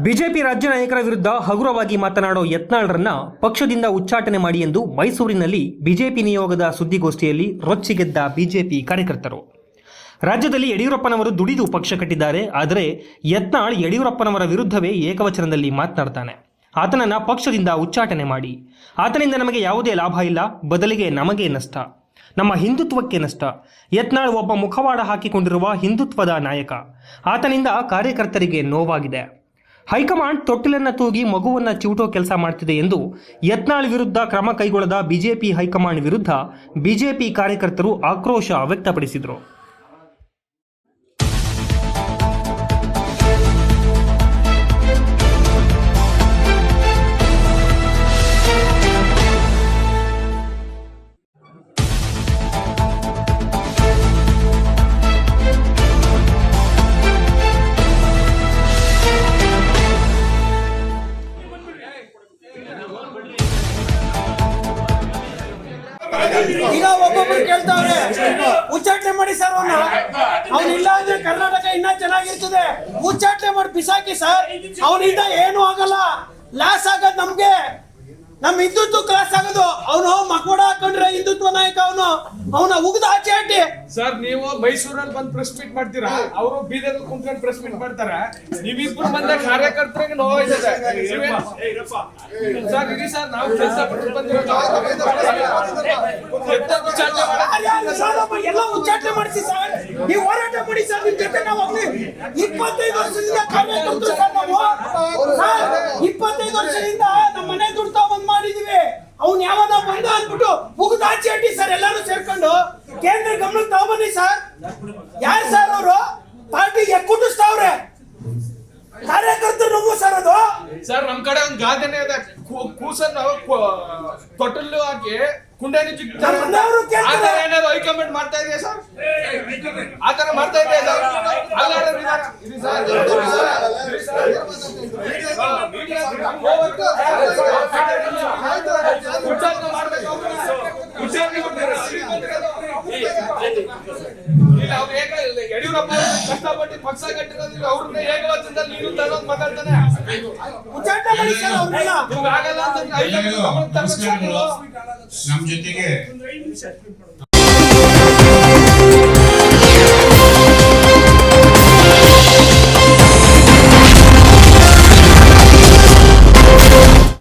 BJP ರಾಜ್ಯ ನಾಯಕರ ವಿರುದ್ಧ ಹಗುರವಾಗಿ ಮಾತನಾಡೋ ಯತ್ನಾಳ್ರನ್ನ ಪಕ್ಷದಿಂದ ಉಚ್ಚಾಟನೆ ಮಾಡಿ ಎಂದು ಮೈಸೂರಿನಲ್ಲಿ ಬಿಜೆಪಿ ನಿಯೋಗದ ಸುದ್ದಿಗೋಷ್ಠಿಯಲ್ಲಿ ರೊಚ್ಚಿಗೆದ್ದ ಬಿಜೆಪಿ ಕಾರ್ಯಕರ್ತರು. ರಾಜ್ಯದಲ್ಲಿ ಯಡಿಯೂರಪ್ಪನವರು ದುಡಿದು ಪಕ್ಷ ಕಟ್ಟಿದ್ದಾರೆ. ಆದರೆ ಯತ್ನಾಳ್ ಯಡಿಯೂರಪ್ಪನವರ ವಿರುದ್ಧವೇ ಏಕವಚನದಲ್ಲಿ ಮಾತನಾಡ್ತಾನೆ. ಆತನನ್ನು ಪಕ್ಷದಿಂದ ಉಚ್ಚಾಟನೆ ಮಾಡಿ, ಆತನಿಂದ ನಮಗೆ ಯಾವುದೇ ಲಾಭ ಇಲ್ಲ, ಬದಲಿಗೆ ನಮಗೆ ನಷ್ಟ, ನಮ್ಮ ಹಿಂದುತ್ವಕ್ಕೆ ನಷ್ಟ. ಯತ್ನಾಳ್ ಒಬ್ಬ ಮುಖವಾಡ ಹಾಕಿಕೊಂಡಿರುವ ಹಿಂದುತ್ವದ ನಾಯಕ. ಆತನಿಂದ ಕಾರ್ಯಕರ್ತರಿಗೆ ನೋವಾಗಿದೆ. ಹೈಕಮಾಂಡ್ ತೊಟ್ಟಿಲನ್ನು ತೂಗಿ ಮಗುವನ್ನು ಚಿವುಟೋ ಕೆಲಸ ಮಾಡ್ತಿದೆ ಎಂದು ಯತ್ನಾಳ್ ವಿರುದ್ಧ ಕ್ರಮ ಕೈಗೊಳ್ಳದ ಬಿಜೆಪಿ ಹೈಕಮಾಂಡ್ ವಿರುದ್ಧ ಬಿಜೆಪಿ ಕಾರ್ಯಕರ್ತರು ಆಕ್ರೋಶ ವ್ಯಕ್ತಪಡಿಸಿದರು. ಈಗ ಒಬ್ಬೊಬ್ರು ಕೇಳ್ತಾವ್ರೆ ಉಚ್ಚಾಟನೆ ಮಾಡಿ ಸರ್, ಅವನಿಲ್ಲ ಅಂದ್ರೆ ಕರ್ನಾಟಕ ಇನ್ನ ಚೆನ್ನಾಗಿರ್ತದೆ. ಉಚ್ಚಾಟನೆ ಮಾಡಿ ಬಿಸಾಕಿ ಸರ್, ಅವನಿಂದ ಏನು ಆಗಲ್ಲ. ಲಾಸ್ ಆಗೋದು ನಮ್ಗೆ, ನಮ್ ಹಿಂದುತ್ವ ಕ್ಲಾಸ್ ಆಗೋದು. ಅವನು ಮಕೋಡ ಹಾಕೊಂಡ್ರೆ ಹಿಂದುತ್ವ ನಾಯಕ, ಅವನ ಉಗ್ದ ಆಚೆ ಹಾಕಿ ಸರ್. ನೀವು ಮೈಸೂರಲ್ಲಿ ಬಂದು ಪ್ರೆಸ್ ಮೀಟ್ ಮಾಡ್ತೀರಾ, ಅವರು ಬೀದರ್ ಕುಂತ್ಕೊಂಡು ಪ್ರೆಸ್ ಮೀಟ್ ಮಾಡ್ತಾರೆ. ನೀವಿಬ್ರು ಬಂದ ಕಾರ್ಯಕರ್ತರಿಗೆ ನೋವಾಗಿದೆ ಸರ್. ಇರಿ ಸರ್, ನಾವು ಕೆಲಸ ಎಲ್ಲ ಉಚ್ಚಾಟನೆ ಮಾಡಿಸಿ ಸರ್. ನೀವು ಹೋರಾಟ ಮಾಡಿ ಸರ್, ನಿಮ್ ಜೊತೆ ನಾವು 25 ವರ್ಷದಿಂದ ಕಾರ್ಯಕರ್ತರು ಸರ್. ನಾವು 25 ವರ್ಷದಿಂದ ನಮ್ಮ ಮನೆ ದುಡ್ಡು ಬಂದ್ ಮಾಡಿದೀವಿ. ಅವ್ನು ಯಾವಾಗ ಬಂದ ಅಂದ್ಬಿಟ್ಟು ಮುಗಿದ ಆಚೆ ಅಡ್ಡಿ ಸರ್, ಎಲ್ಲಾರು ಸೇರ್ಕೊಂಡು ಕೇಂದ್ರ ಗಮನಕ್ಕೆ ತಗೊಂಬನ್ನಿ ಸರ್. ಯಾರು ಸರ್ ಅವರು ಪಾರ್ಟಿಗೆ ಕುಟ್ಟಿಸ್ತಾವ್ರೆ? ಕಾರ್ಯಕರ್ತರು ನೋವು ಸರ್ ಅದು. ಸರ್ ನಮ್ ಕಡೆ ಒಂದು ಗಾದೆನೇ ಇದೆ, ಕೂಸನ್ನು ತೊಟ್ಟಲು ಹಾಕಿ ಕುಂಡೇನು ಜಿಗ್ತಾರೆ. ಏನಾದ್ರು ಹೈಕಮೆಂಟ್ ಮಾಡ್ತಾ ಇದೆಯಾ ಸರ್? ಆತರ ಮಾಡ್ತಾ ಇದೆಯಾ ಸರ್? ಯಡಿಯೂರಪ್ಪ ಕಷ್ಟಪಟ್ಟು ಪಕ್ಷ ಕಟ್ಟಿರೋದ್ರಿಂದ ಅವ್ರನ್ನ ಏಕವಚನದಲ್ಲಿ ನೀನು ತಗೊಂಡ್ ಮಾತಾಡ್ತಾನೆ. ಉಚ್ಚಾಟನೆ ಮಾಡಿ ಸರ್ ಅವ್ರನ್ನೆಲ್ಲ. ಆಗಲ್ಲ ಅಂತ ನಮ್ ಜೊತೆಗೆ